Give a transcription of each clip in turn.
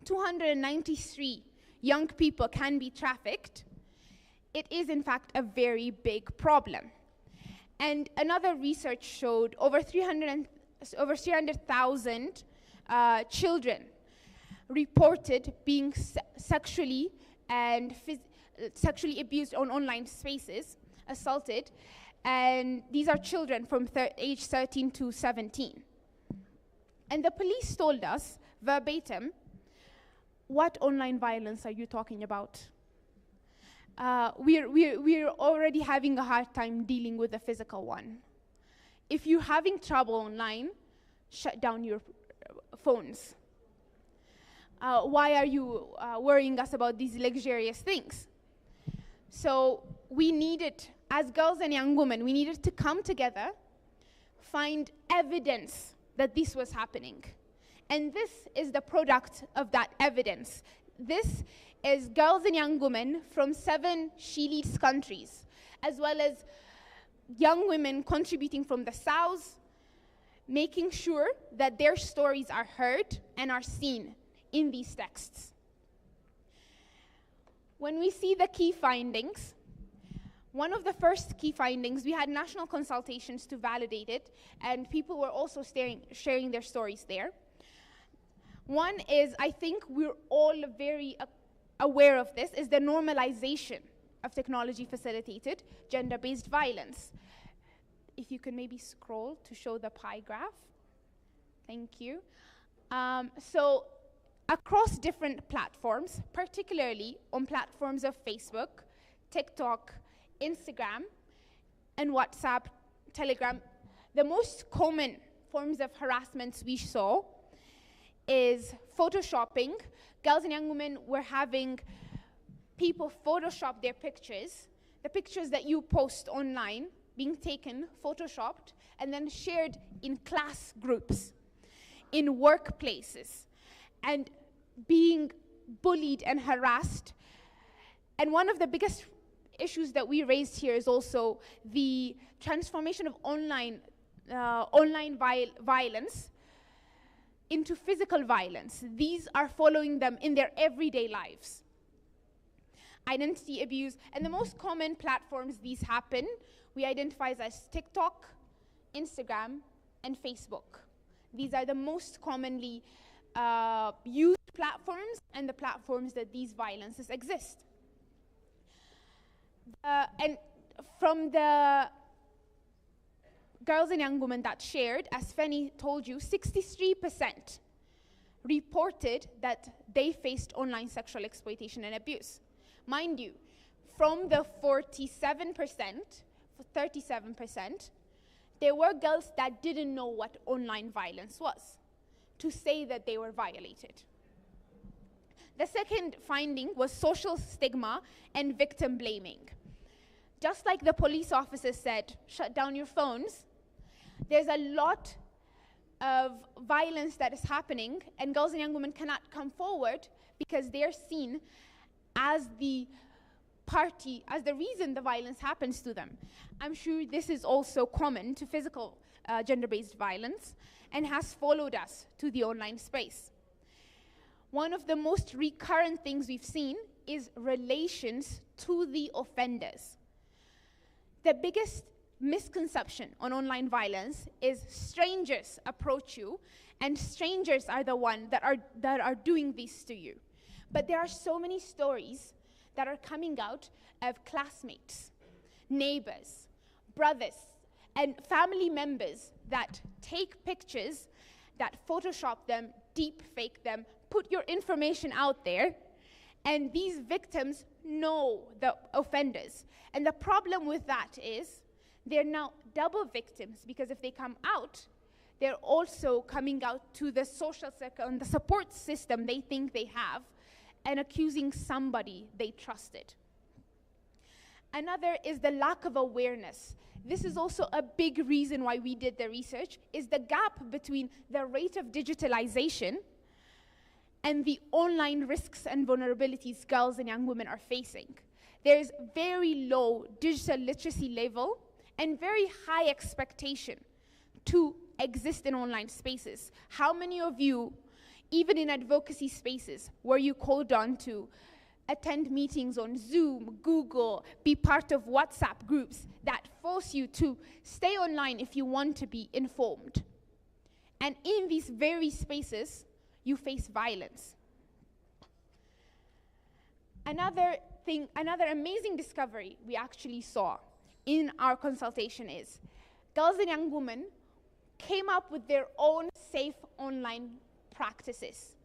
293 young people can be trafficked, it is in fact a very big problem. And another research showed over 300,000 children reported being sexually abused on online spaces, assaulted, and these are children from age 13 to 17. And the police told us, verbatim, what online violence are you talking about? We're already having a hard time dealing with the physical one. If you're having trouble online, shut down your phones. Why are you worrying us about these luxurious things? So we needed, as girls and young women, we needed to come together, find evidence that this was happening. And this is the product of that evidence. This is girls and young women from 7 She Leads countries, as well as young women contributing from the South, making sure that their stories are heard and are seen in these texts. When we see the key findings, one of the first key findings, we had national consultations to validate it, and people were also sharing their stories there. One is, I think we're all very aware of this, is the normalization of technology-facilitated gender-based violence. If you can maybe scroll to show the pie graph. Thank you. So across different platforms, particularly on platforms of Facebook, TikTok, Instagram, and WhatsApp, Telegram, the most common forms of harassment we saw is photoshopping. Girls and young women were having people Photoshop their pictures, the pictures that you post online, being taken, photoshopped, and then shared in class groups, in workplaces, and being bullied and harassed. And one of the biggest issues that we raised here is also the transformation of online violence into physical violence. These are following them in their everyday lives. Identity abuse, and the most common platforms these happen, we identify as TikTok, Instagram, and Facebook. These are the most commonly used platforms and the platforms that these violences exist. And from the girls and young women that shared, as Feni told you, 63% reported that they faced online sexual exploitation and abuse. Mind you, from the 37%, there were girls that didn't know what online violence was, to say that they were violated. The second finding was social stigma and victim blaming. Just like the police officers said, shut down your phones, there's a lot of violence that is happening, and girls and young women cannot come forward because they're seen as the party, as the reason the violence happens to them. I'm sure this is also common to physical gender-based violence and has followed us to the online space. One of the most recurrent things we've seen is relations to the offenders. The biggest misconception on online violence is strangers approach you, and strangers are the ones that are doing this to you. But there are so many stories that are coming out of classmates, neighbors, brothers, and family members that take pictures, that Photoshop them, deep fake them, put your information out there, and these victims know the offenders. And the problem with that is they're now double victims, because if they come out, they're also coming out to the social circle and the support system they think they have, and accusing somebody they trusted. Another is the lack of awareness. This is also a big reason why we did the research, is the gap between the rate of digitalization and the online risks and vulnerabilities girls and young women are facing. There's very low digital literacy level and very high expectation to exist in online spaces. How many of you even in advocacy spaces where you called on to attend meetings on Zoom, Google, be part of WhatsApp groups that force you to stay online if you want to be informed. And in these very spaces, you face violence. Another amazing discovery we actually saw in our consultation is girls and young women came up with their own safe online practices.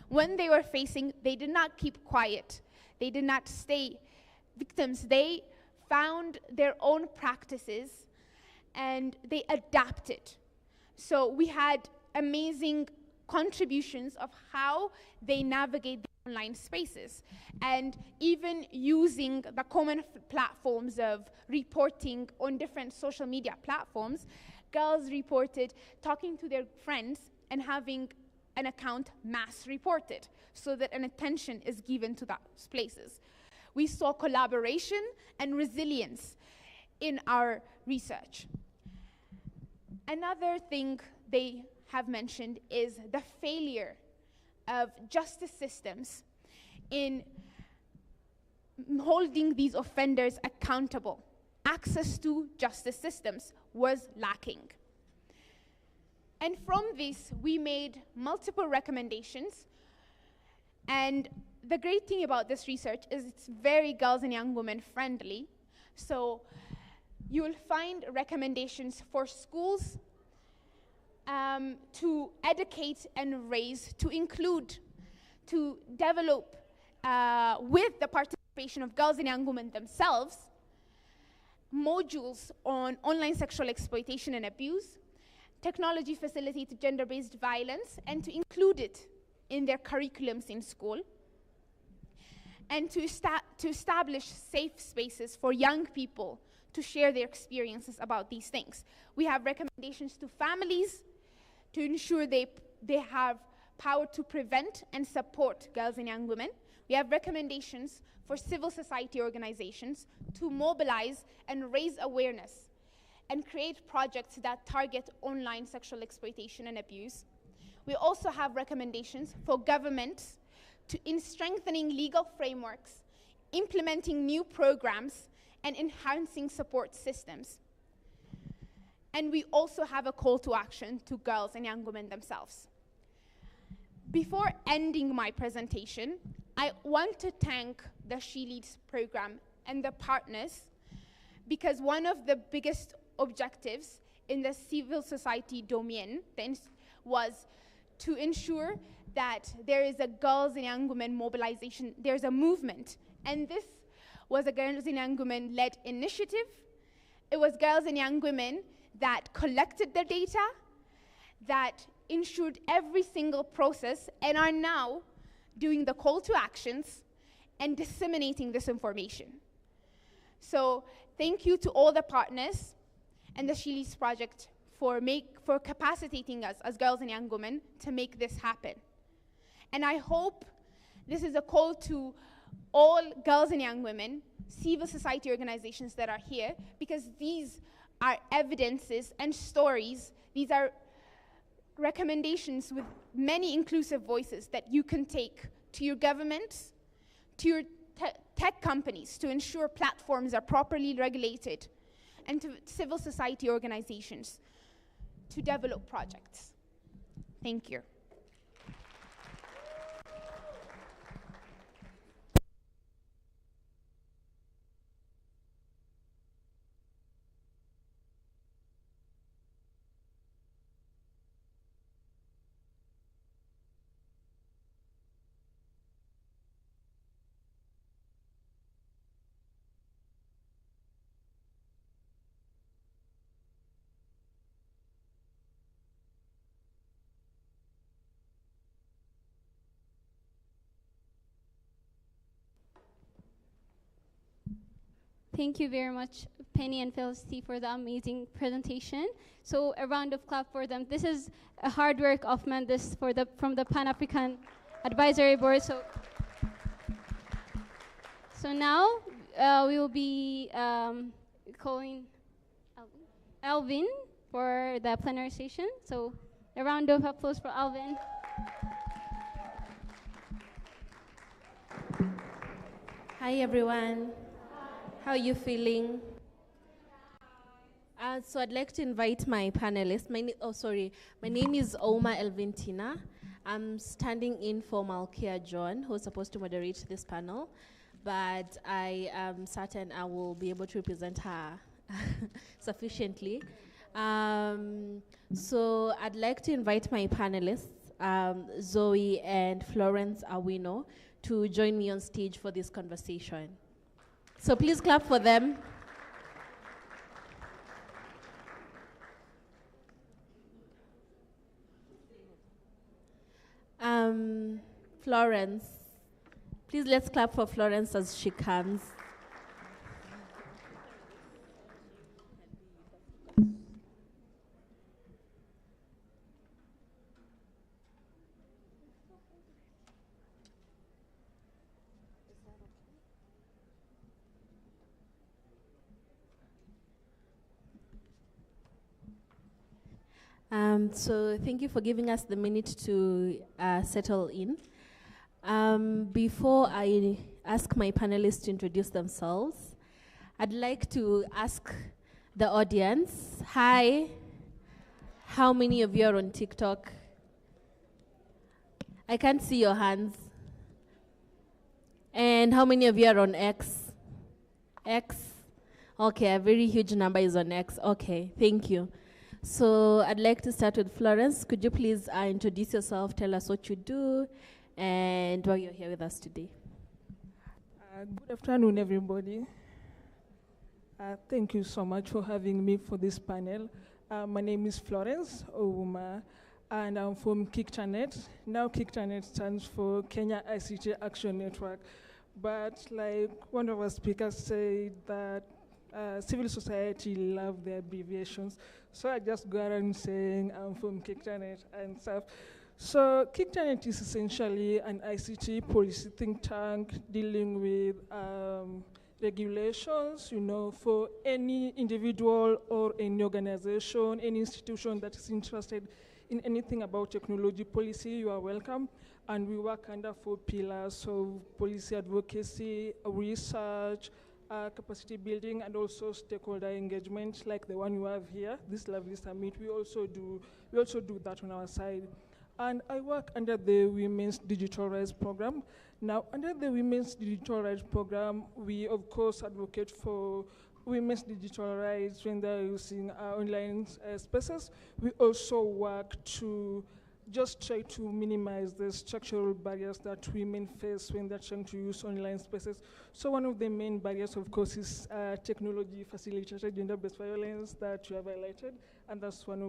When they were facing, they did not keep quiet. They did not stay victims. They found their own practices and they adapted. So we had amazing contributions of how they navigate the online spaces, and even using the common platforms of reporting on different social media platforms. Girls reported talking to their friends and having an account mass reported so that an attention is given to those places. We saw collaboration and resilience in our research. Another thing they have mentioned is the failure of justice systems in holding these offenders accountable. Access to justice systems was lacking. And from this, we made multiple recommendations. And the great thing about this research is it's very girls and young women friendly. So you will find recommendations for schools to educate and raise, to include, to develop with the participation of girls and young women themselves, modules on online sexual exploitation and abuse, technology facilitated gender-based violence, and to include it in their curriculums in school, and to establish safe spaces for young people to share their experiences about these things. We have recommendations to families to ensure they have power to prevent and support girls and young women. We have recommendations for civil society organizations to mobilize and raise awareness and create projects that target online sexual exploitation and abuse. We also have recommendations for governments in strengthening legal frameworks, implementing new programs, and enhancing support systems. And we also have a call to action to girls and young women themselves. Before ending my presentation, I want to thank the She Leads program and the partners, because one of the biggest objectives in the civil society domain was to ensure that there is a girls and young women mobilization, there's a movement. And this was a girls and young women led initiative. It was girls and young women that collected the data, that ensured every single process, and are now doing the call to actions and disseminating this information. So thank you to all the partners and the She Leads project for capacitating us as girls and young women to make this happen. And I hope this is a call to all girls and young women, civil society organizations that are here, because these are evidences and stories. These are recommendations with many inclusive voices that you can take to your governments, to your tech companies to ensure platforms are properly regulated, and to civil society organizations to develop projects. Thank you. Thank you very much, Penny and Felicity, for the amazing presentation. So a round of clap for them. This is a hard work of Mandis from the Pan-African Advisory Board. So now we will be calling Alvin for the plenary session. So a round of applause for Alvin. Hi everyone. How are you feeling? So I'd like to invite my panelists. My name is Oma Elvintina. I'm standing in for Malkia John, who's supposed to moderate this panel, but I am certain I will be able to represent her sufficiently. So I'd like to invite my panelists, Zoe and Florence Awino, to join me on stage for this conversation. So please clap for them. Florence. Please let's clap for Florence as she comes. So thank you for giving us the minute to settle in. Before I ask my panelists to introduce themselves, I'd like to ask the audience, hi, how many of you are on TikTok? I can't see your hands. And how many of you are on X? X? Okay, a very huge number is on X. Okay, thank you. So I'd like to start with Florence. Could you please introduce yourself, tell us what you do, and why you're here with us today? Good afternoon, everybody. Thank you so much for having me for this panel. My name is Florence Ouma, and I'm from KICTANET. Now KICTANET stands for Kenya ICT Action Network. But like one of our speakers said that civil society love their abbreviations. So I just go around saying I'm from KICTANET and stuff. So KICTANET is essentially an ICT policy think tank dealing with regulations, for any individual or any organization, any institution that is interested in anything about technology policy, you are welcome. And we work under 4 pillars, so policy advocacy, research, capacity building, and also stakeholder engagement, like the one you have here, this lovely summit. We also do that on our side. And I work under the Women's Digital Rights Program. Now, under the Women's Digital Rights Program, we of course advocate for women's digital rights when they're using online spaces. We also work to just try to minimize the structural barriers that women face when they're trying to use online spaces. So one of the main barriers, of course, is technology facilitated gender-based violence that you have highlighted, and that's one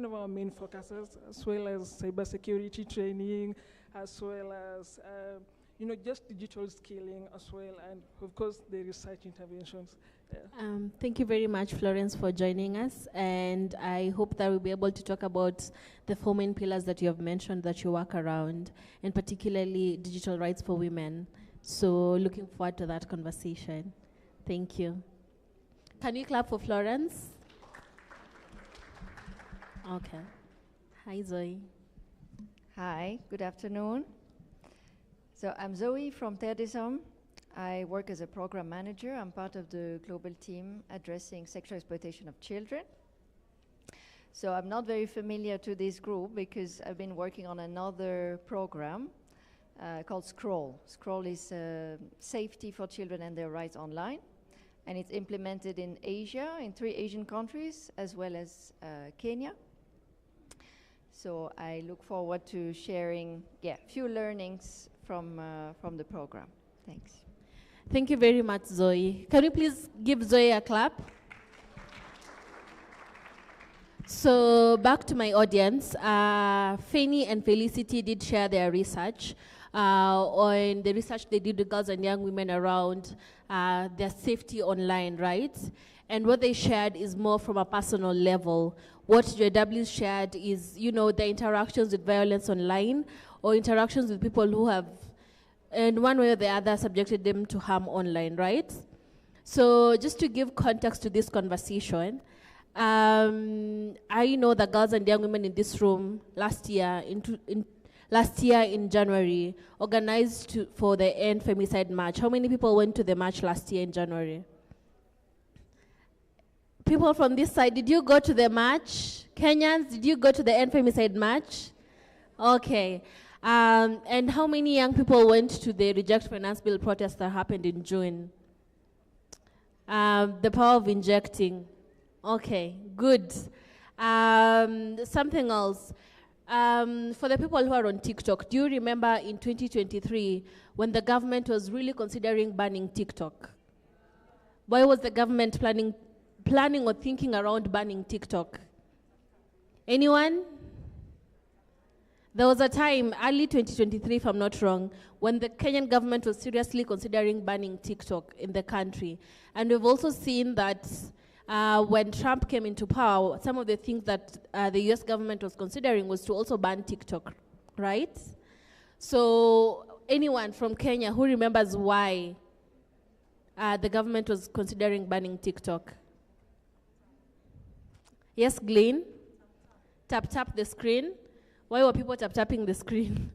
of our main focuses, as well as cybersecurity training, as well as just digital skilling as well, and of course the research interventions. Yeah. Thank you very much, Florence, for joining us, and I hope that we'll be able to talk about the 4 main pillars that you have mentioned that you work around, and particularly digital rights for women. So looking forward to that conversation. Thank you. Can you clap for Florence? Okay. Hi, Zoe. Hi, good afternoon. So I'm Zoe from Terdism. I work as a program manager. I'm part of the global team addressing sexual exploitation of children. So I'm not very familiar to this group because I've been working on another program called Scroll. Scroll is safety for children and their rights online. And it's implemented in Asia, in 3 Asian countries, as well as Kenya. So I look forward to sharing few learnings from the program. Thanks. Thank you very much, Zoe. Can you please give Zoe a clap? So back to my audience, Fanny and Felicity did share their research on the research they did with girls and young women around their safety online, right? And what they shared is more from a personal level. What JW shared is, the interactions with violence online or interactions with people who have, in one way or the other, subjected them to harm online, right? So just to give context to this conversation, I know that girls and young women in this room last year, last year in January, organized for the End Femicide March. How many people went to the march last year in January? People from this side, did you go to the march? Kenyans, did you go to the End Femicide March? Okay. And how many young people went to the Reject Finance Bill protest that happened in June? The power of injecting. Okay, good. Something else. For the people who are on TikTok, do you remember in 2023 when the government was really considering banning TikTok? Why was the government planning or thinking around banning TikTok? Anyone? There was a time, early 2023, if I'm not wrong, when the Kenyan government was seriously considering banning TikTok in the country. And we've also seen that when Trump came into power, some of the things that the US government was considering was to also ban TikTok, right? So anyone from Kenya who remembers why the government was considering banning TikTok? Yes, Glenn? Tap the screen. Why were people tapping the screen?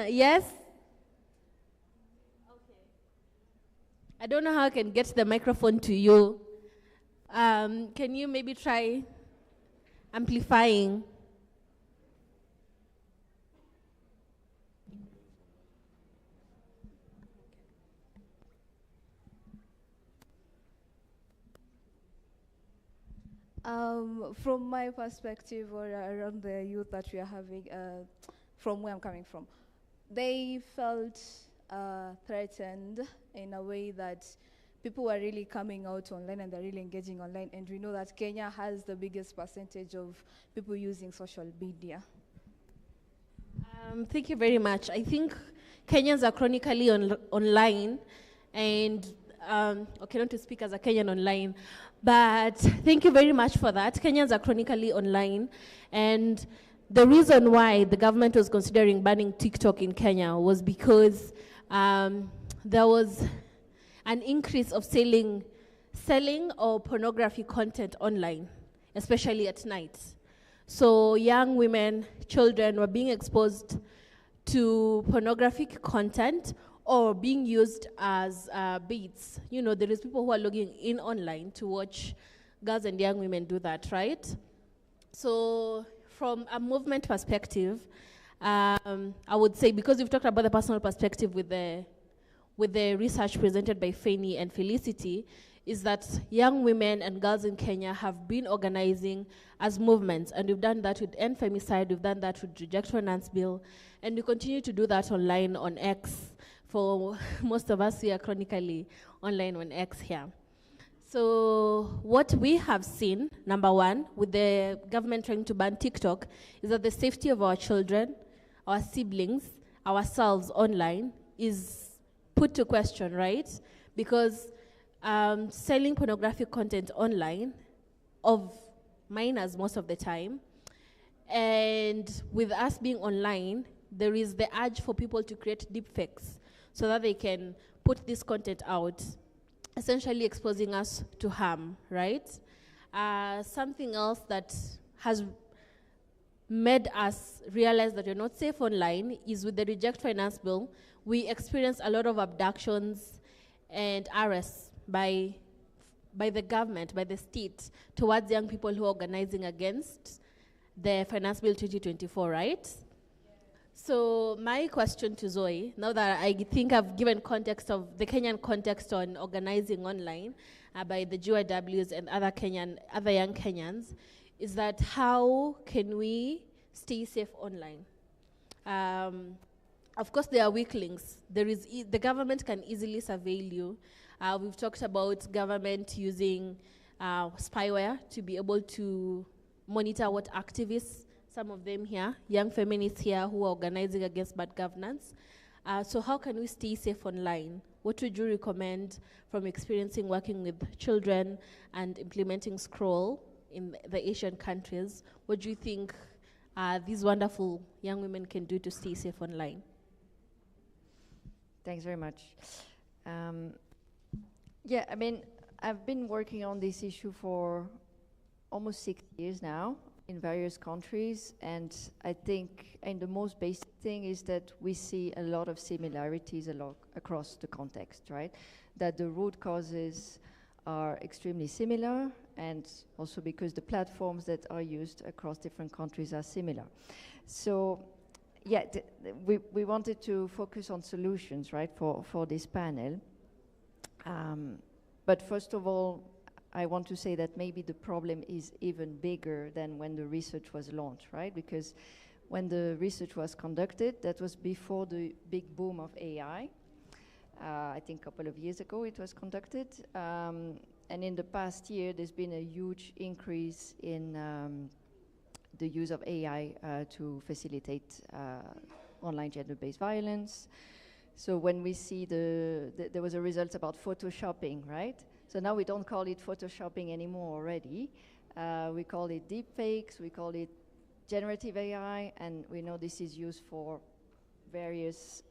Yes? Okay. I don't know how I can get the microphone to you. Can you maybe try amplifying? From my perspective, or around the youth that we are having, from where I'm coming from, they felt threatened in a way that people were really coming out online and they're really engaging online. And we know that Kenya has the biggest percentage of people using social media. Thank you very much. I think Kenyans are chronically online, and okay, not to speak as a Kenyan online, but thank you very much for that. Kenyans are chronically online, and the reason why the government was considering banning TikTok in Kenya was because there was an increase of selling or pornography content online, especially at night. So young women, children were being exposed to pornographic content or being used as baits. You know, there is people who are logging in online to watch girls and young women do that, right? So from a movement perspective, I would say, because we've talked about the personal perspective with the research presented by Fanny and Felicity, is that young women and girls in Kenya have been organizing as movements, and we've done that with End Femicide, we've done that with Reject Finance Bill, and we continue to do that online on X. For most of us, we are chronically online on X here. So what we have seen, number one, with the government trying to ban TikTok, is that the safety of our children, our siblings, ourselves online is put to question, right? Because selling pornographic content online of minors most of the time, and with us being online, there is the urge for people to create deepfakes so that they can put this content out, essentially exposing us to harm, right? Something else that has made us realize that we're not safe online is with the Reject Finance Bill. We experience a lot of abductions and arrests by the government, by the state, towards young people who are organizing against the Finance Bill 2024, right? So my question to Zoe, now that I think I've given context of the Kenyan context on organizing online by the GYWs and other young Kenyans, is that how can we stay safe online? Of course, there are weak links. The government can easily surveil you. We've talked about government using spyware to be able to monitor what activists, some of them here, young feminists here who are organizing against bad governance. So how can we stay safe online? What would you recommend from experiencing working with children and implementing Scroll in the Asian countries? What do you think these wonderful young women can do to stay safe online? Thanks very much. Yeah, I mean, I've been working on this issue for almost 6 years now in various countries, and I think, and the most basic thing is that we see a lot of similarities across the context, right? That the root causes are extremely similar, and also because the platforms that are used across different countries are similar. So, yeah, we wanted to focus on solutions, right, for this panel. But first of all, I want to say that maybe the problem is even bigger than when the research was launched, right? Because when the research was conducted, that was before the big boom of AI. I think a couple of years ago it was conducted. And in the past year, there's been a huge increase in the use of AI to facilitate online gender-based violence. So when we see there was a result about photoshopping, right? So now we don't call it photoshopping anymore already. We call it deepfakes, we call it generative AI, and we know this is used for various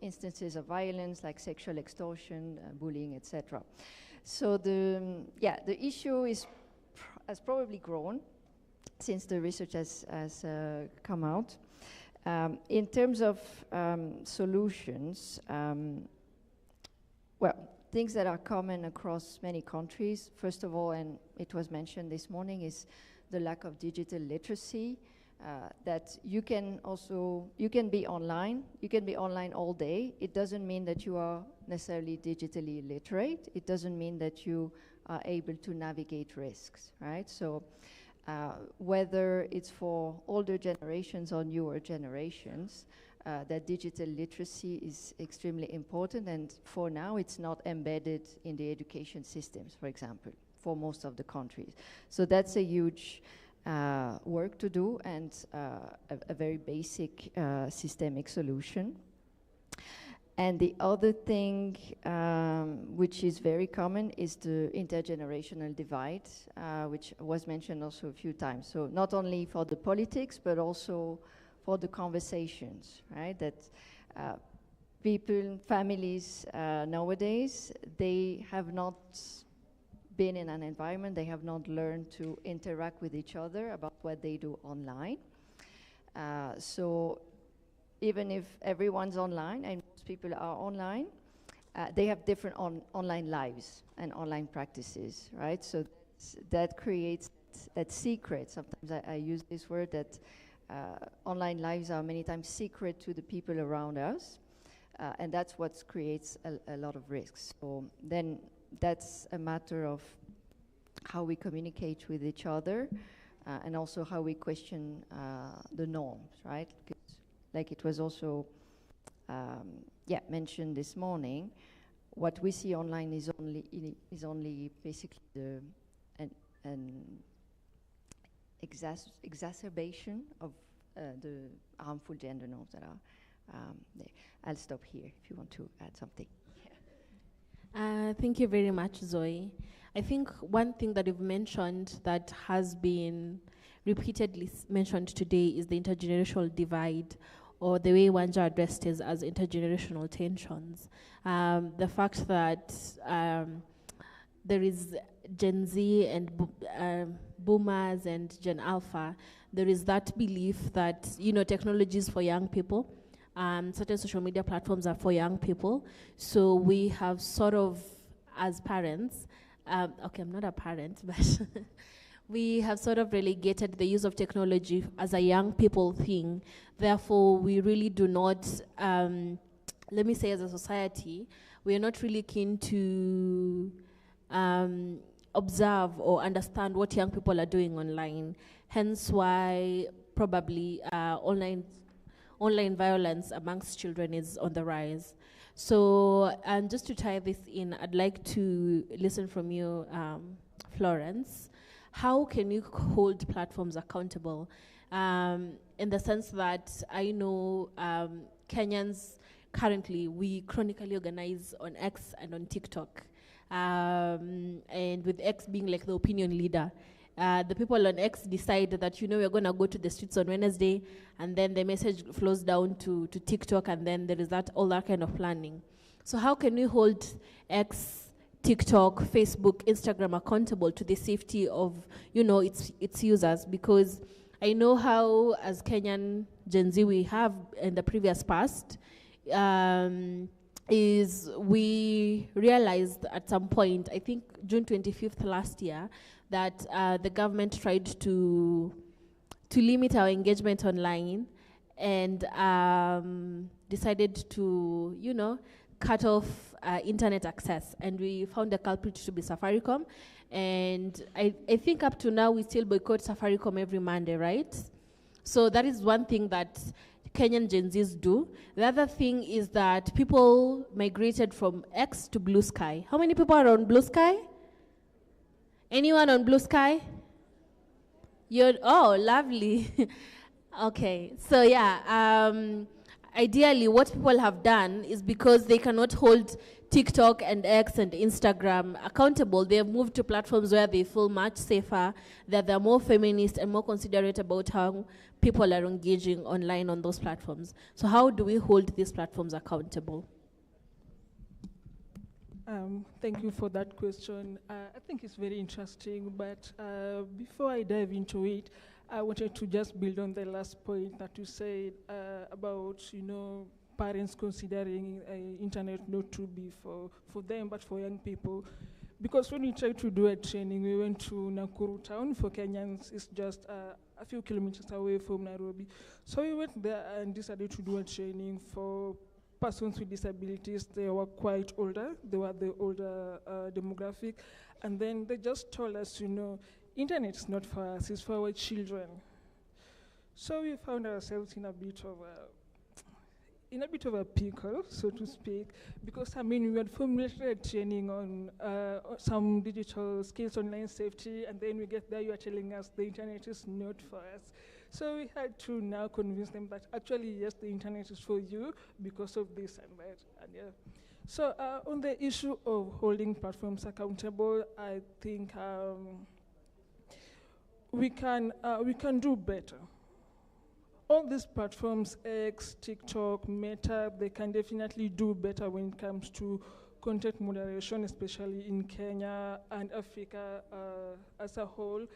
instances of violence like sexual extortion, bullying, etc. So the issue has probably grown since the research has come out. In terms of solutions, things that are common across many countries, first of all, and it was mentioned this morning, is the lack of digital literacy, that you can be online all day. It doesn't mean that you are necessarily digitally literate. It doesn't mean that you are able to navigate risks, right? So whether it's for older generations or newer generations, that digital literacy is extremely important, and for now it's not embedded in the education systems, for example, for most of the countries. So that's a huge work to do, and a very basic systemic solution. And the other thing which is very common is the intergenerational divide, which was mentioned also a few times. So not only for the politics, but also for the conversations, right? That people, families nowadays, they have not been in an environment, they have not learned to interact with each other about what they do online. So even if everyone's online, and most people are online, they have different online lives and online practices, right? So that creates that secret. Sometimes I use this word, that online lives are many times secret to the people around us, and that's what creates a lot of risks. So then that's a matter of how we communicate with each other, and also how we question the norms, right? Like it was also mentioned this morning, what we see online is only basically an exacerbation of the harmful gender norms that are there. I'll stop here if you want to add something. Thank you very much, Zoe. I think one thing that you've mentioned that has been repeatedly mentioned today is the intergenerational divide, or the way Wanja addressed it as intergenerational tensions. The fact that there is Gen Z and boomers and Gen Alpha, there is that belief that, technology is for young people. Certain social media platforms are for young people. So we have sort of, as parents, okay, I'm not a parent, but we have sort of relegated the use of technology as a young people thing. Therefore, we really do not, let me say as a society, we are not really keen to observe or understand what young people are doing online. Hence why probably online violence amongst children is on the rise. So, and just to tie this in, I'd like to listen from you, Florence. How can you hold platforms accountable? In the sense that I know Kenyans currently, we chronically organize on X and on TikTok. And with X being like the opinion leader. The people on X decide that, we're going to go to the streets on Wednesday, and then the message flows down to TikTok, and then there is all that kind of planning. So how can we hold X TikTok, Facebook, Instagram accountable to the safety of, its users, because I know how, as Kenyan Gen Z, we have in the previous past, is we realized at some point, I think June 25th last year, that the government tried to limit our engagement online and decided to, cut off internet access. And we found the culprit to be Safaricom. And I think up to now, we still boycott Safaricom every Monday, right? So that is one thing that Kenyan Gen Zs do. The other thing is that people migrated from X to Blue Sky. How many people are on Blue Sky? Anyone on Blue Sky? Oh, lovely. Okay, so yeah, ideally what people have done is, because they cannot hold TikTok and X and Instagram accountable, they have moved to platforms where they feel much safer, that they're more feminist and more considerate about how people are engaging online on those platforms. So how do we hold these platforms accountable? Thank you for that question. I think it's very interesting, but before I dive into it, I wanted to just build on the last point that you said about, parents considering internet not to be for them, but for young people. Because when we tried to do a training, we went to Nakuru town. For Kenyans, it's just a few kilometers away from Nairobi. So we went there and decided to do a training for persons with disabilities. They were quite older. They were the older demographic. And then they just told us, internet is not for us, it's for our children. So we found ourselves in a bit of a pickle, so to speak, because we had formulated training on some digital skills, online safety, and then we get there, you are telling us the internet is not for us. So we had to now convince them that actually, yes, the internet is for you because of this and that, and yeah. So on the issue of holding platforms accountable, I think we can do better. All these platforms, X, TikTok, Meta, they can definitely do better when it comes to content moderation, especially in Kenya and Africa as a whole.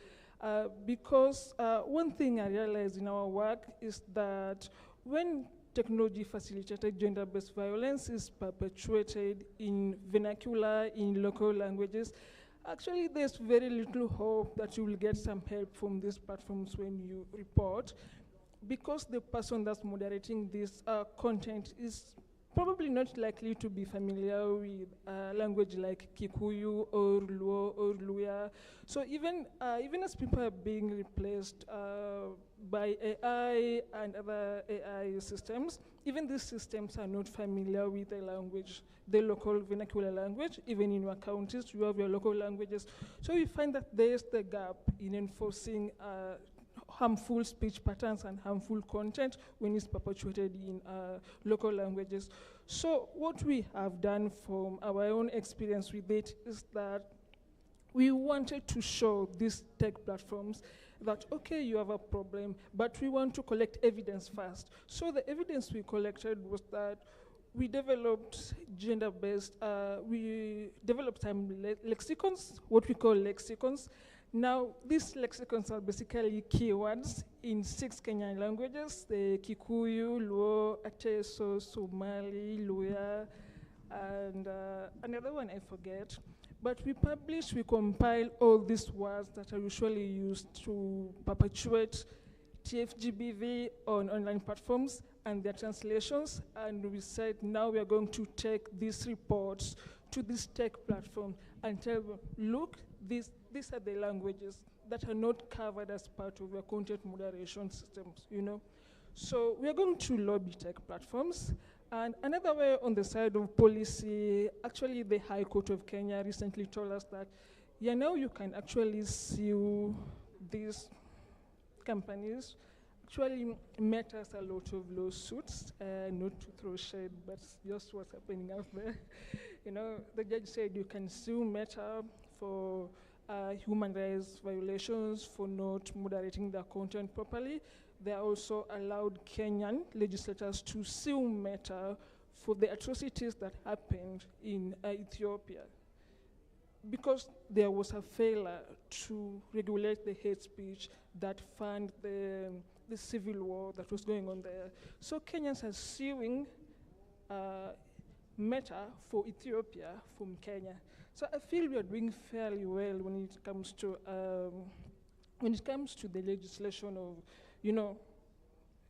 Because one thing I realized in our work is that when technology facilitated gender-based violence is perpetuated in vernacular, in local languages, actually there's very little hope that you will get some help from these platforms when you report, because the person that's moderating this content is probably not likely to be familiar with language like Kikuyu or Luo or Luya. So even as people are being replaced by AI and other AI systems, even these systems are not familiar with the language, the local vernacular language. Even in your counties, you have your local languages. So we find that there's the gap in enforcing harmful speech patterns and harmful content when it's perpetuated in local languages. So what we have done from our own experience with it is that we wanted to show these tech platforms that, okay, you have a problem, but we want to collect evidence first. So the evidence we collected was that we developed gender-based, we developed some lexicons, what we call lexicons. Now, these lexicons are basically keywords in 6 Kenyan languages: the Kikuyu, Luo, Ateso, Somali, Luya, and another one I forget. But we compile all these words that are usually used to perpetuate TFGBV on online platforms and their translations, and we said now we are going to take these reports to this tech platform and tell them, look, these are the languages that are not covered as part of your content moderation systems, So we are going to lobby tech platforms. And another way on the side of policy, actually the High Court of Kenya recently told us that, now you can actually sue these companies. Actually, Meta has a lot of lawsuits, not to throw shade, but just what's happening out there. The judge said you can sue Meta for human rights violations, for not moderating their content properly. They also allowed Kenyan legislators to sue Meta for the atrocities that happened in Ethiopia. because there was a failure to regulate the hate speech that fund the civil war that was going on there. So Kenyans are suing Meta for Ethiopia from Kenya. So I feel we are doing fairly well when it comes to the legislation of,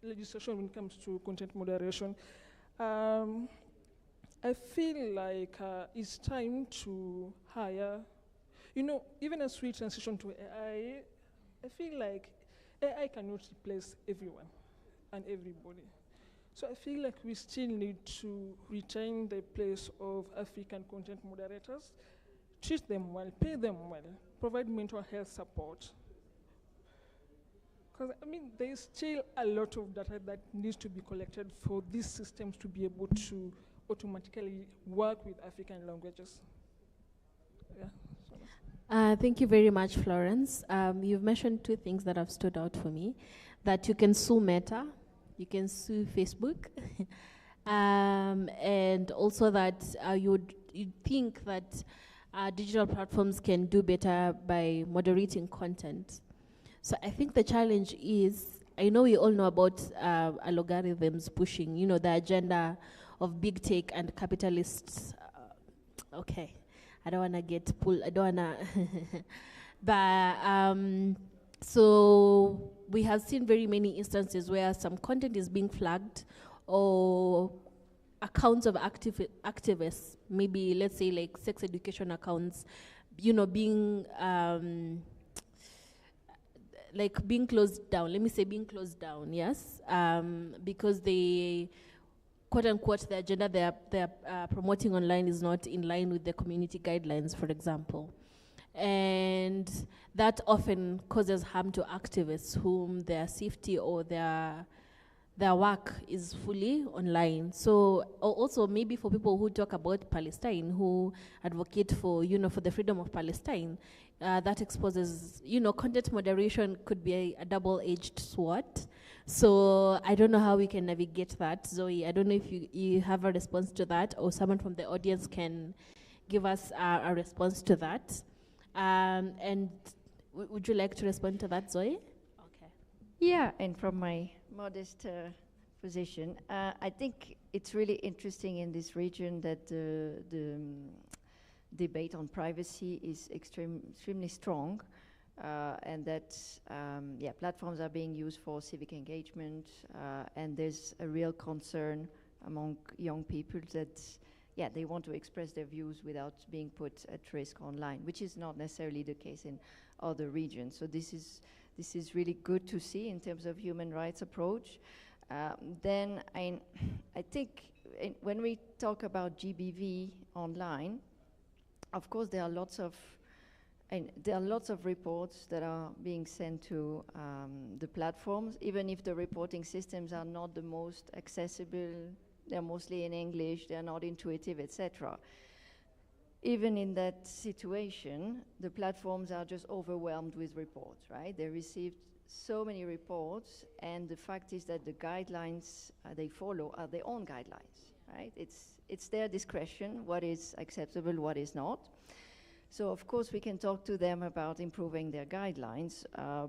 legislation when it comes to content moderation. I feel like it's time to hire, even as we transition to AI, I feel like AI cannot replace everyone and everybody. So I feel like we still need to retain the place of African content moderators, treat them well, pay them well, provide mental health support. Because, there's still a lot of data that needs to be collected for these systems to be able to automatically work with African languages. Yeah. Thank you very much, Florence. You've mentioned two things that have stood out for me, that you can sue Meta, you can sue Facebook, and also that you'd think that digital platforms can do better by moderating content. So I think the challenge is, I know we all know about algorithms pushing, the agenda of big tech and capitalists. Okay, I don't want to get pulled, I don't want to. But so we have seen very many instances where some content is being flagged, or accounts of activists, maybe let's say like sex education accounts, being being closed down. Let me say being closed down, yes, because they, quote unquote, the agenda they're promoting online is not in line with the community guidelines, for example. And that often causes harm to activists whom their safety or their work is fully online. So also maybe for people who talk about Palestine, who advocate for, for the freedom of Palestine, that exposes, content moderation could be a double-edged sword. So I don't know how we can navigate that. Zoe, I don't know if you have a response to that, or someone from the audience can give us a response to that. And would you like to respond to that, Zoe? Okay. Yeah, and from my modest position, I think it's really interesting in this region that the debate on privacy is extremely strong, and that platforms are being used for civic engagement, and there's a real concern among young people that they want to express their views without being put at risk online, which is not necessarily the case in other regions. So this is really good to see in terms of human rights approach. Then I think when we talk about GBV online, of course there are lots of reports that are being sent to the platforms, even if the reporting systems are not the most accessible. They're mostly in English, they're not intuitive, etc. Even in that situation, the platforms are just overwhelmed with reports, right? They received so many reports, and the fact is that the guidelines they follow are their own guidelines, right? It's their discretion, what is acceptable, what is not. So of course we can talk to them about improving their guidelines,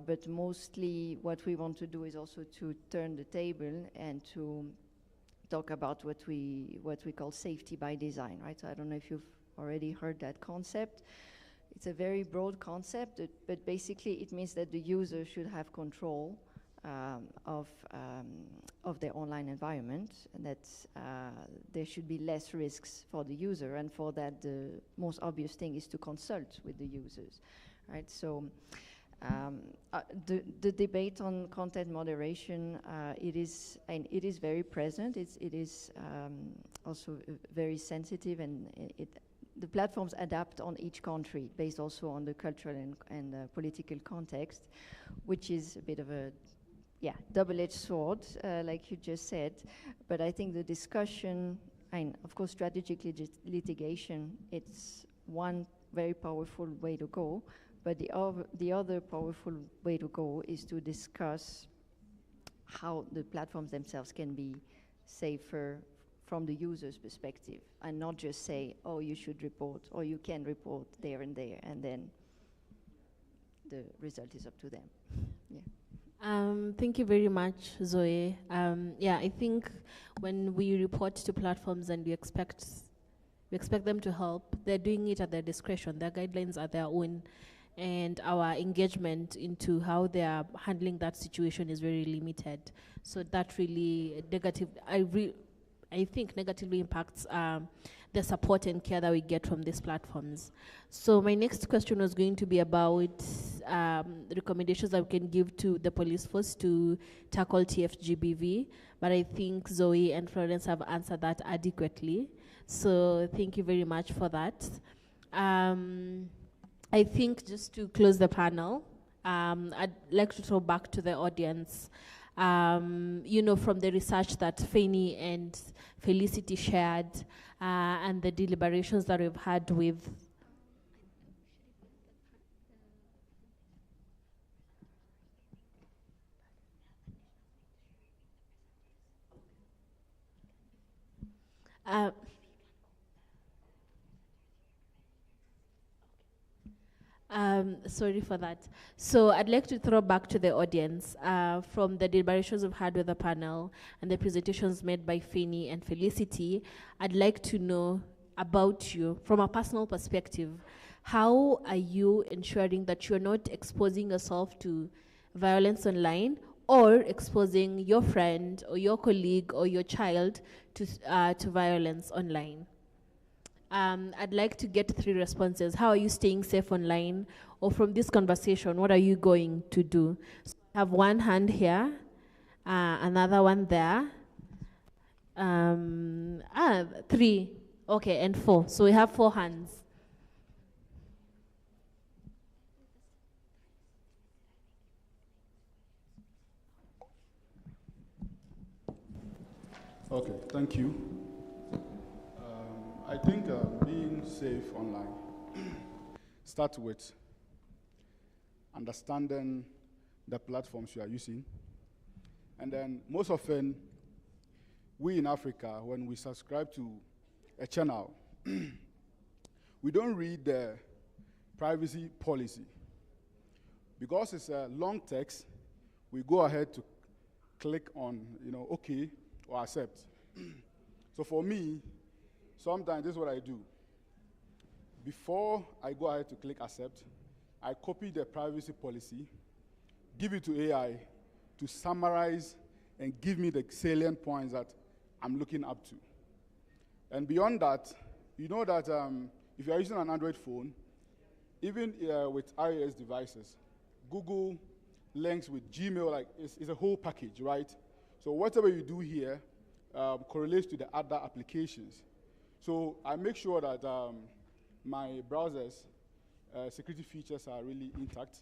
but mostly what we want to do is also to turn the table and to talk about what we call safety by design, right? So I don't know if you've already heard that concept. It's a very broad concept, but basically it means that the user should have control of their online environment, and that there should be less risks for the user, and for that the most obvious thing is to consult with the users, right? So the debate on content moderation, it is very present. It is also very sensitive, and the platforms adapt on each country based also on the cultural and political context, which is a bit of a double-edged sword, like you just said. But I think the discussion, and of course strategic litigation, it's one very powerful way to go. But the other powerful way to go is to discuss how the platforms themselves can be safer from the user's perspective, and not just say, oh, you should report, or you can report there, and then the result is up to them. Yeah. Thank you very much, Zoe. Yeah, I think when we report to platforms and we expect them to help, they're doing it at their discretion. Their guidelines are their own, and our engagement into how they are handling that situation is very limited. So that really I think negatively impacts the support and care that we get from these platforms. So my next question was going to be about the recommendations that we can give to the police force to tackle TFGBV, but I think Zoe and Florence have answered that adequately. So thank you very much for that. I think just to close the panel, I'd like to throw back to the audience. You know, from the research that Fanny and Felicity shared and the deliberations that we've had with sorry for that. So I'd like to throw back to the audience from the deliberations we've had with the panel and the presentations made by Fanny and Felicity. I'd like to know about you from a personal perspective. How are you ensuring that you're not exposing yourself to violence online or exposing your friend or your colleague or your child to violence online? I'd like to get 3 responses. How are you staying safe online? Or from this conversation, what are you going to do? So I have one hand here, another one there. 3, okay, and 4. So we have 4 hands. Okay, thank you. I think being safe online starts with understanding the platforms you are using. And then most often, we in Africa, when we subscribe to a channel, we don't read the privacy policy. Because it's a long text, we go ahead to click on, okay, or accept. So for me, sometimes this is what I do. Before I go ahead to click accept, I copy the privacy policy, give it to AI to summarize and give me the salient points that I'm looking up to. And beyond that, you know that if you're using an Android phone, even with iOS devices, Google links with Gmail, like it's a whole package, right? So whatever you do here correlates to the other applications. So I make sure that my browser's security features are really intact.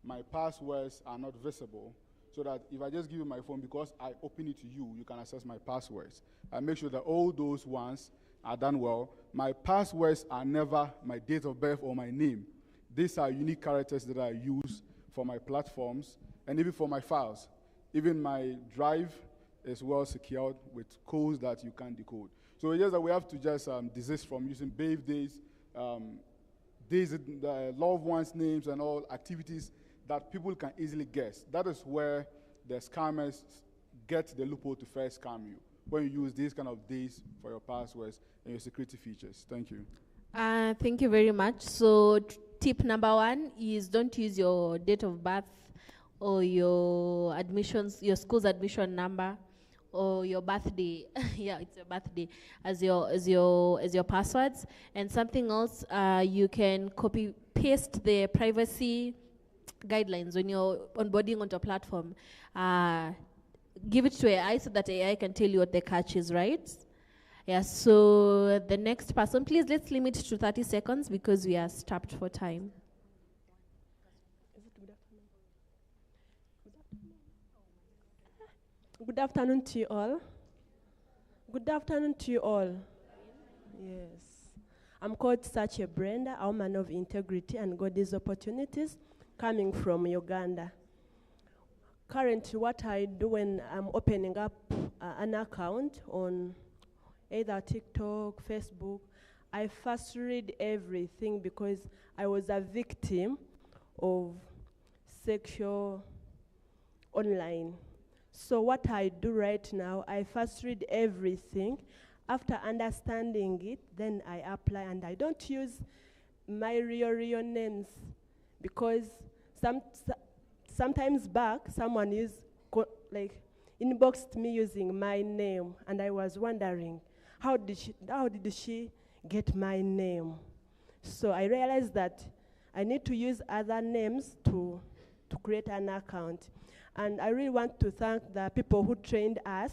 My passwords are not visible, so that if I just give you my phone, because I open it to you, you can access my passwords. I make sure that all those ones are done well. My passwords are never my date of birth or my name. These are unique characters that I use for my platforms and even for my files. Even my drive is well secured with codes that you can't decode. So it's just that we have to just desist from using birthdays, loved ones' names, and all activities that people can easily guess. That is where the scammers get the loophole to first scam you, when you use these kind of days for your passwords and your security features. Thank you. Thank you very much. So tip number 1 is don't use your date of birth or your admissions, your school's admission number, or your birthday. Yeah, it's your birthday as your passwords. And something else, you can copy paste the privacy guidelines when you're onboarding onto a platform. Give it to AI so that AI can tell you what the catch is, right? Yeah, so the next person, please let's limit to 30 seconds because we are strapped for time. Good afternoon to you all. Good afternoon to you all. Yes. I'm called Sache Brenda, a woman of integrity and got these opportunities coming from Uganda. Currently, what I do when I'm opening up an account on either TikTok, Facebook, I first read everything because I was a victim of sexual online. So what I do right now, I first read everything. After understanding it, then I apply, and I don't use my real names because sometimes back, someone inboxed me using my name, and I was wondering, how did she get my name? So I realized that I need to use other names to create an account. And I really want to thank the people who trained us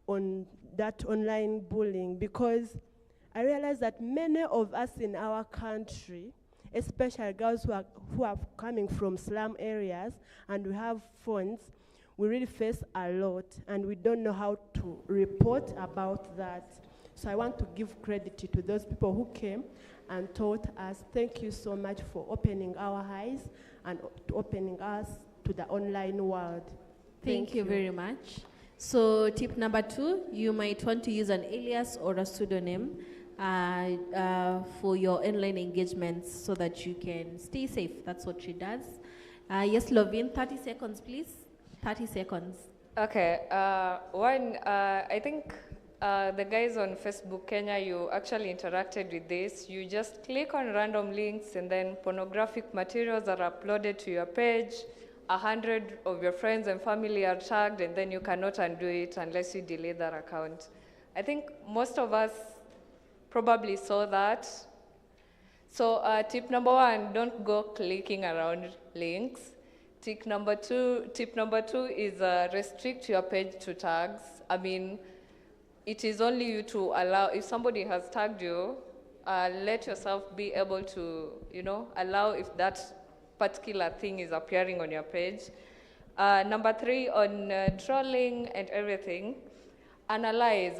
on that online bullying, because I realized that many of us in our country, especially girls who are coming from slum areas and we have phones, we really face a lot and we don't know how to report about that. So I want to give credit to those people who came and taught us. Thank you so much for opening our eyes and opening us to the online world. Thank you very much. So tip number 2, you might want to use an alias or a pseudonym for your online engagements so that you can stay safe. That's what she does. Yes, Lovin, 30 seconds, please. 30 seconds. Okay. I think the guys on Facebook Kenya, you actually interacted with this. You just click on random links and then pornographic materials are uploaded to your page. 100 of your friends and family are tagged, and then you cannot undo it unless you delete that account. I think most of us probably saw that. So tip number 1, don't go clicking around links. Tip number two is restrict your page to tags. I mean, it is only you to allow, if somebody has tagged you, let yourself be able to, allow if that particular thing is appearing on your page. Number 3, on trolling and everything, analyze.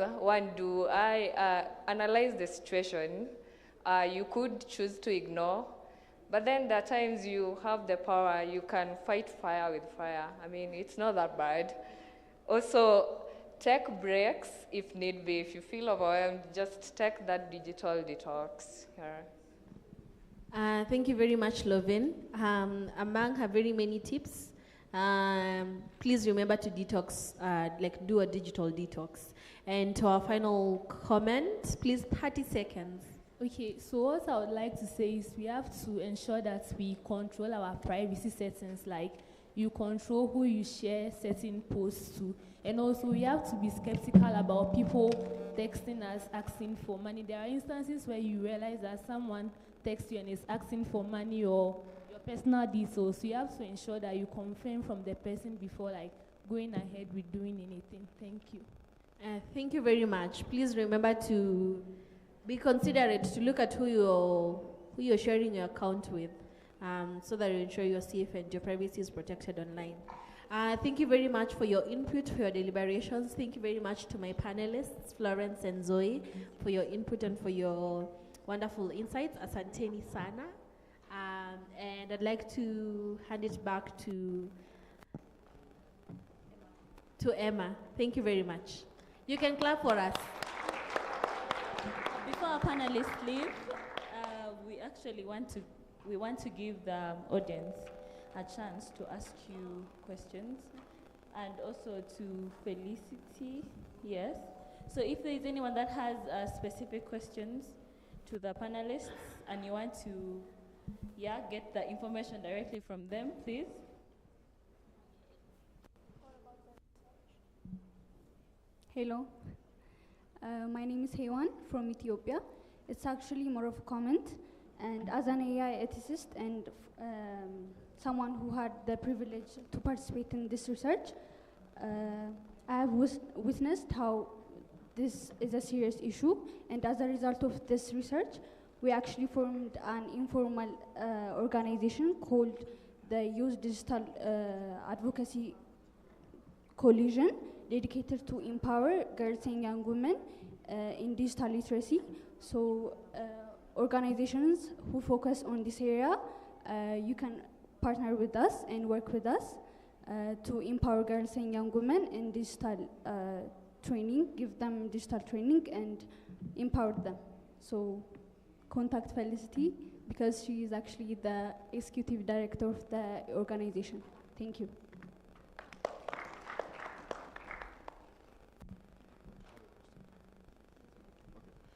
Analyze the situation. You could choose to ignore, but then there are times you have the power, you can fight fire with fire. I mean, it's not that bad. Also, take breaks if need be. If you feel overwhelmed, just take that digital detox. Thank you very much, Lovin. Among her very many tips, please remember to detox, do a digital detox. And to our final comment, please, 30 seconds. Okay, so what I would like to say is we have to ensure that we control our privacy settings, like you control who you share certain posts to. And also we have to be skeptical about people texting us asking for money. There are instances where you realize that someone texts you and is asking for money or your personal details. So you have to ensure that you confirm from the person before going ahead with doing anything. Thank you. Thank you very much. Please remember to be considerate, to look at who you're sharing your account with, so that you ensure you're safe and your privacy is protected online. Thank you very much for your input, for your deliberations. Thank you very much to my panelists, Florence and Zoe, for your input and for your wonderful insights. Asanteni sana. And I'd like to hand it back to Emma. Thank you very much. You can clap for us. Before our panelists leave, we actually want to give the audience a chance to ask you questions, and also to Felicity. Yes. So if there is anyone that has specific questions to the panelists and you want to, get the information directly from them, please. Hello. My name is Hewan from Ethiopia. It's actually more of a comment, and as an AI ethicist and someone who had the privilege to participate in this research, I have witnessed how this is a serious issue, and as a result of this research, we actually formed an informal organization called the Youth Digital Advocacy Coalition, dedicated to empower girls and young women in digital literacy. So organizations who focus on this area, you can partner with us and work with us to empower girls and young women in digital training, give them digital training, and empower them. So contact Felicity because she is actually the executive director of the organization. Thank you.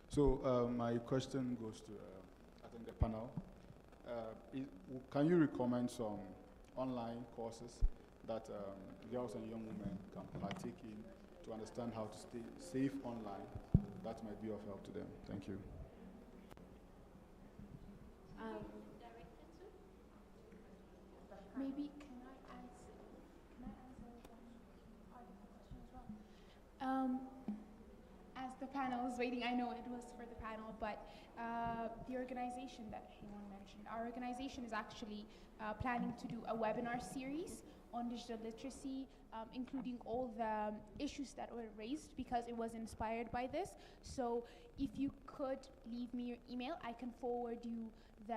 So my question goes to, I think, the panel. Can you recommend some online courses that girls and young women can partake in to understand how to stay safe online? That might be of help to them. Thank you. Maybe can I answer part of the question as well? As the panel is waiting, I know it was for the panel, but the organization that Heyman mentioned, our organization is actually planning to do a webinar series on digital literacy, including all the issues that were raised because it was inspired by this. So if you could leave me your email, I can forward you the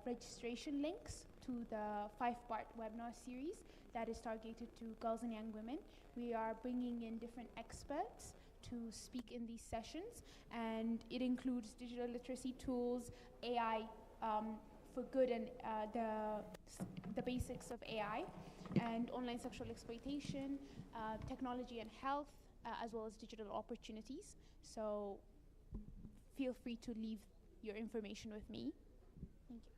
registration links to the 5-part webinar series that is targeted to girls and young women. We are bringing in different experts to speak in these sessions, and it includes digital literacy tools, AI for good, and the basics of AI, and online sexual exploitation, technology and health, as well as digital opportunities. So feel free to leave your information with me. Thank you.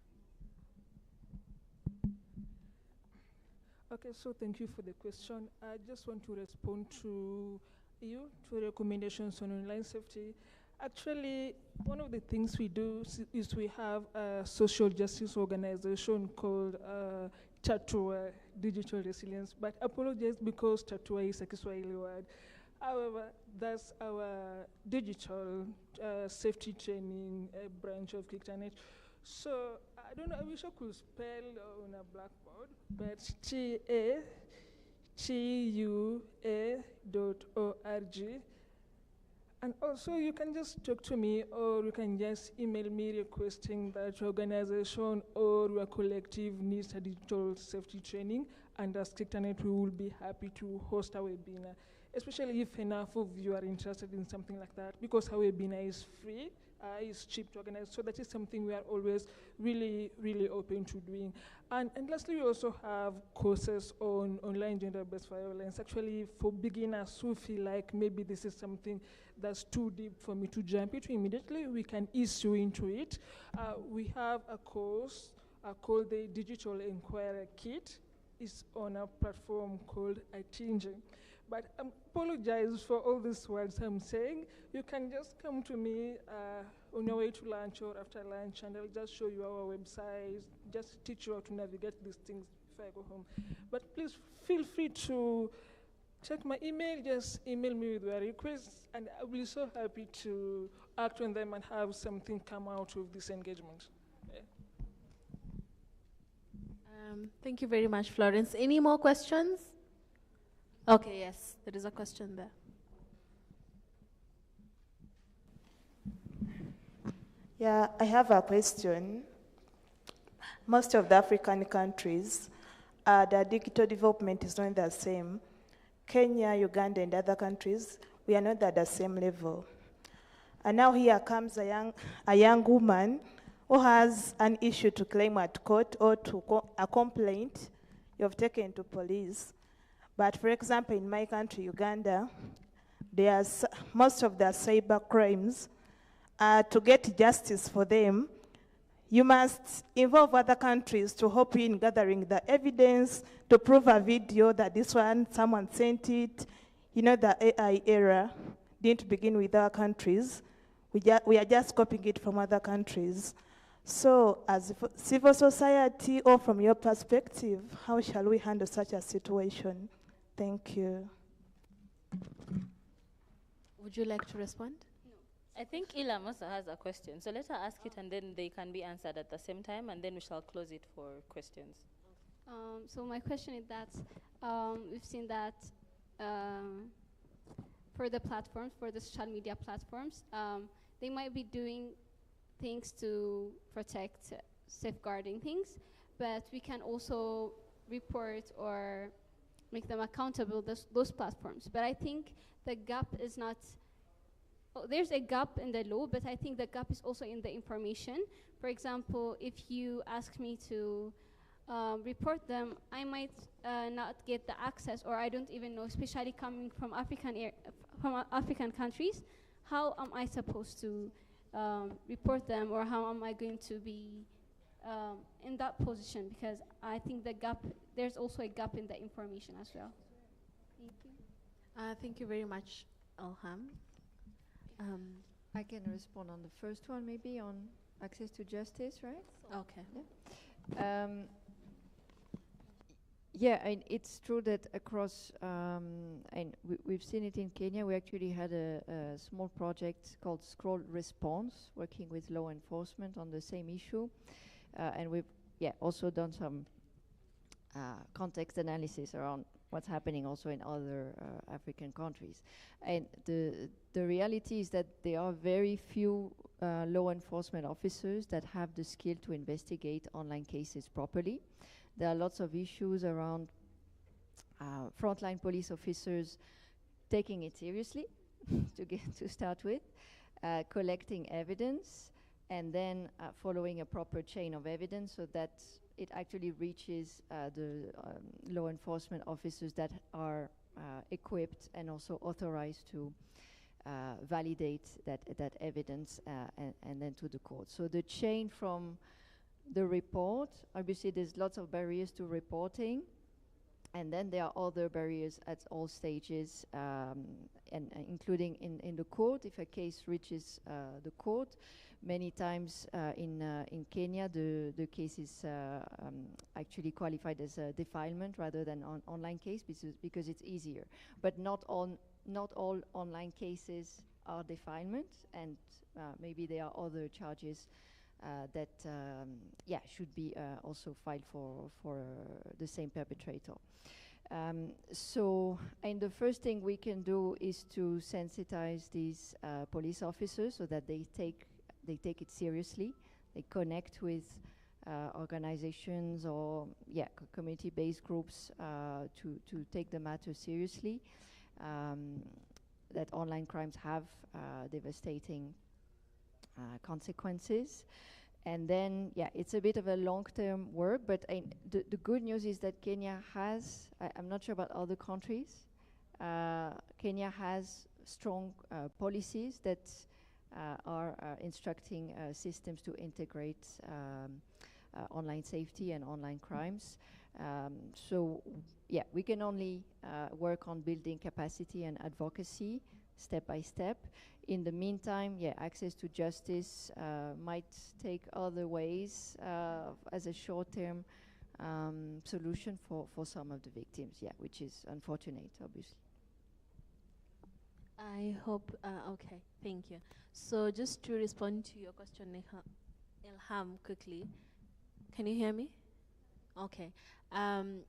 Okay, so thank you for the question. I just want to respond to recommendations on online safety. Actually, one of the things we do is we have a social justice organization called Tatua Digital Resilience, but apologize because Tatua is a Kiswahili word. However, that's our digital safety training branch of Kiktanet. So I don't know, I wish I could spell on a blackboard, but TATUA.org. And also you can just talk to me, or you can just email me requesting that your organization or your collective needs a digital safety training, and as Kiktanet we will be happy to host a webinar, especially if enough of you are interested in something like that, because our webinar is free. It's cheap to organize, so that is something we are always really, really open to doing. And lastly, we also have courses on online gender-based violence, actually for beginners who feel like maybe this is something that's too deep for me to jump into immediately. We can ease you into it. We have a course called the Digital Inquiry Kit. It's on a platform called Itinge. But I apologize for all these words I'm saying. You can just come to me on your way to lunch or after lunch, and I'll just show you our website, just teach you how to navigate these things before I go home. But please feel free to check my email, just email me with your requests, and I'll be so happy to act on them and have something come out of this engagement. Yeah. Thank you very much, Florence. Any more questions? Okay, yes, there is a question there. Yeah, I have a question. Most of the African countries, the digital development is not the same. Kenya, Uganda, and other countries, we are not at the same level. And now here comes a young woman who has an issue to claim at court or a complaint you've taken to police. But for example, in my country, Uganda, there's most of the cyber crimes. To get justice for them, you must involve other countries to help you in gathering the evidence, to prove a video that this one, someone sent it. You know, the AI era didn't begin with our countries. We are just copying it from other countries. So as civil society, or from your perspective, how shall we handle such a situation? Thank you. Would you like to respond? I think Ilam also has a question, so let her ask it and then they can be answered at the same time, and then we shall close it for questions. So my question is that we've seen that for the platforms, for the social media platforms, they might be doing things to protect, safeguarding things, but we can also report or make them accountable, those platforms. But I think the gap is not, there's a gap in the law, but I think the gap is also in the information. For example, if you ask me to report them, I might not get the access, or I don't even know, especially coming from African countries, how am I supposed to report them, or how am I going to be in that position? Because I think there's also a gap in the information as well. Thank you. Thank you very much, Ilham. I can respond on the first one, maybe on access to justice, right? Okay. Yeah. Yeah, and it's true that across, and we've seen it in Kenya. We actually had a small project called Scroll Response, working with law enforcement on the same issue. And we've also done some context analysis around what's happening also in other African countries. And the reality is that there are very few law enforcement officers that have the skill to investigate online cases properly. There are lots of issues around frontline police officers taking it seriously, to start with, collecting evidence, and then following a proper chain of evidence so that it actually reaches the law enforcement officers that are equipped and also authorized to validate that evidence and then to the court. So the chain from the report, obviously there's lots of barriers to reporting, and then there are other barriers at all stages, and including in the court. If a case reaches the court, many times in Kenya, the case is actually qualified as a defilement rather than an online case because it's easier. But not all online cases are defilement, and maybe there are other charges that should be also filed for the same perpetrator. And the first thing we can do is to sensitize these police officers so that they take it seriously. They connect with organizations or community-based groups to take the matter seriously. That online crimes have devastating consequences. And then, it's a bit of a long-term work, but the good news is that Kenya has, I'm not sure about other countries, Kenya has strong policies that are instructing systems to integrate online safety and online crimes. We can only work on building capacity and advocacy step by step. In the meantime, access to justice might take other ways as a short-term solution for some of the victims, which is unfortunate, obviously. I hope, okay, thank you. So just to respond to your question, Ilham, quickly. Can you hear me? Okay.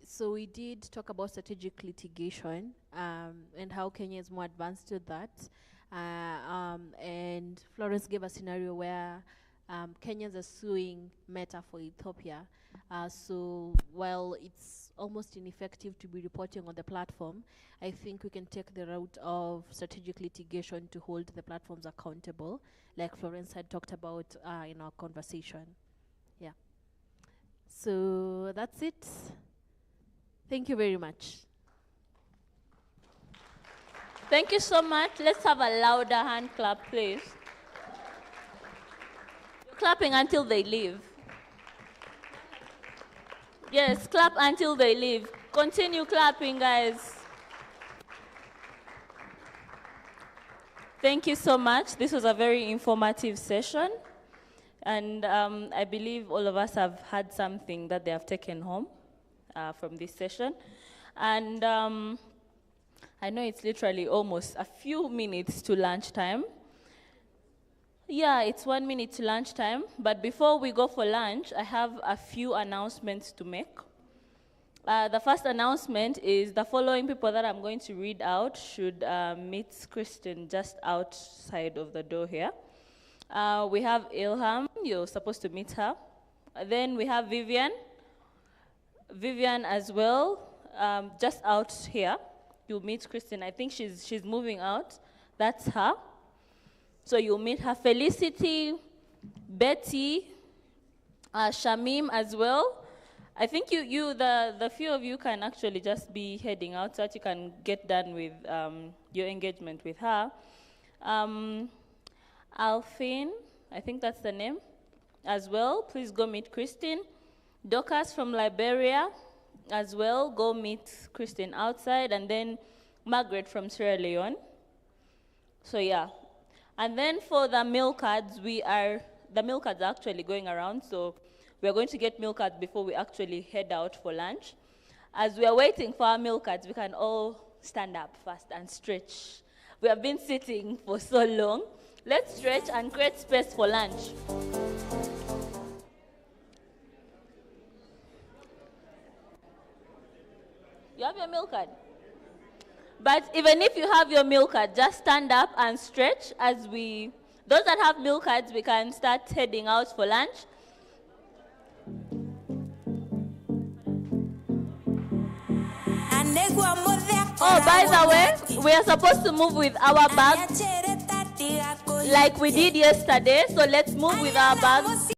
So we did talk about strategic litigation and how Kenya is more advanced to that. And Florence gave a scenario where Kenyans are suing Meta for Ethiopia. So while it's almost ineffective to be reporting on the platform, I think we can take the route of strategic litigation to hold the platforms accountable, like Florence had talked about in our conversation. Yeah. So that's it. Thank you very much. Thank you so much. Let's have a louder hand clap, please. You're clapping until they leave. Yes, clap until they leave. Continue clapping, guys. Thank you so much. This was a very informative session. And I believe all of us have had something that they have taken home from this session. And I know it's literally almost a few minutes to lunchtime. Yeah, it's 1 minute to lunchtime. But before we go for lunch, I have a few announcements to make. The first announcement is the following people that I'm going to read out should meet Kristen just outside of the door here. We have Ilham, you're supposed to meet her. Then we have Vivian as well. just out here. You'll meet Christine. I think she's moving out. That's her. So you'll meet her. Felicity, Betty, Shamim as well. I think the few of you can actually just be heading out so that you can get done with your engagement with her. Alfine, I think that's the name as well. Please go meet Christine. Dorcas from Liberia as well. Go meet Christine outside. And then Margaret from Sierra Leone. So yeah. And then for the meal cards, the meal cards are actually going around. So we're going to get meal cards before we actually head out for lunch. As we are waiting for our meal cards, we can all stand up fast and stretch. We have been sitting for so long. Let's stretch and create space for lunch. You have your meal card? But even if you have your meal card, just stand up and stretch as those that have meal cards, we can start heading out for lunch. Oh, by the way, we are supposed to move with our bags like we did yesterday. So let's move with our bags.